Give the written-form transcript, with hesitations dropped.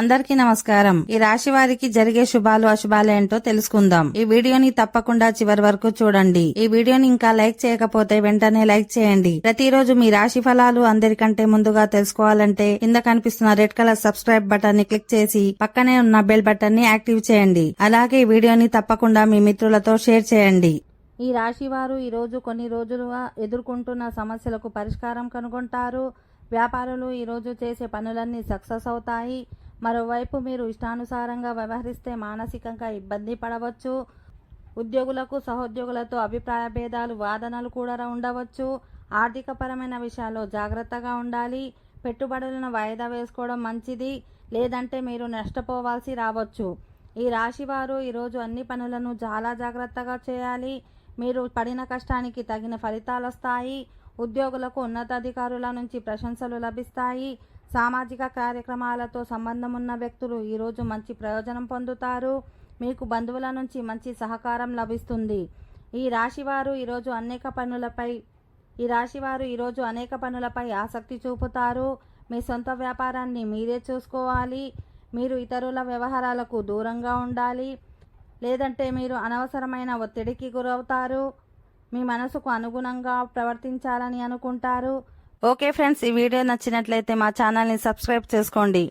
అందరికీ నమస్కారం. ఈ రాశి వారికి జరిగే శుభాలు అశుభాలు ఏంటో తెలుసుకుందాం. ఈ వీడియోని తప్పకుండా చివరి వరకు చూడండి. ఈ వీడియోని ఇంకా లైక్ చేయకపోతే వెంటనే లైక్ చేయండి. ప్రతిరోజు మీ రాశి ఫలాలు అందరికంటే ముందుగా తెలుసుకోవాలంటే కింద కనిపిస్తున్న రెడ్ కలర్ సబ్స్క్రైబ్ బటన్ ని క్లిక్ చేసి పక్కనే ఉన్న బెల్ బటన్ ని యాక్టివ్ చేయండి. అలాగే ఈ వీడియోని తప్పకుండా మీ మిత్రులతో షేర్ చేయండి. ఈ రాశి వారు ఈ రోజు కొన్ని రోజులుగా ఎదుర్కొంటున్న సమస్యలకు పరిష్కారం కనుగొంటారు. వ్యాపారులు ఈ రోజు చేసే పనులన్నీ సక్సెస్ అవుతాయి. మరోవైపు మీరు ఇష్టానుసారంగా వ్యవహరిస్తే మానసికంగా ఇబ్బంది పడవచ్చు. ఉద్యోగులకు సహోద్యోగులతో అభిప్రాయ భేదాలు వాదనలు కూడా ఉండవచ్చు. ఆర్థికపరమైన విషయాల్లో జాగ్రత్తగా ఉండాలి. పెట్టుబడులను వాయిదా వేసుకోవడం మంచిది, లేదంటే మీరు నష్టపోవాల్సి రావచ్చు. ఈ రాశివారు ఈరోజు అన్ని పనులను చాలా జాగ్రత్తగా చేయాలి. మీరు పడిన కష్టానికి తగిన ఫలితాలు వస్తాయి. ఉద్యోగులకు ఉన్నతాధికారుల నుంచి ప్రశంసలు లభిస్తాయి. సామాజిక కార్యక్రమాలతో సంబంధం ఉన్న వ్యక్తులు ఈరోజు మంచి ప్రయోజనం పొందుతారు. మీకు బంధువుల నుంచి మంచి సహకారం లభిస్తుంది. ఈ రాశివారు ఈరోజు అనేక పనులపై ఆసక్తి చూపుతారు. మీ సొంత వ్యాపారాన్ని మీరే చూసుకోవాలి. మీరు ఇతరుల వ్యవహారాలకు దూరంగా ఉండాలి, లేదంటే మీరు అనవసరమైన ఒత్తిడికి గురవుతారు. మీ మనసుకు అనుగుణంగా ప్రవర్తించాలని అనుకుంటారు. ఓకే ఫ్రెండ్స్, ఈ వీడియో నచ్చినట్లయితే మా ఛానల్ని సబ్స్క్రైబ్ చేసుకోండి.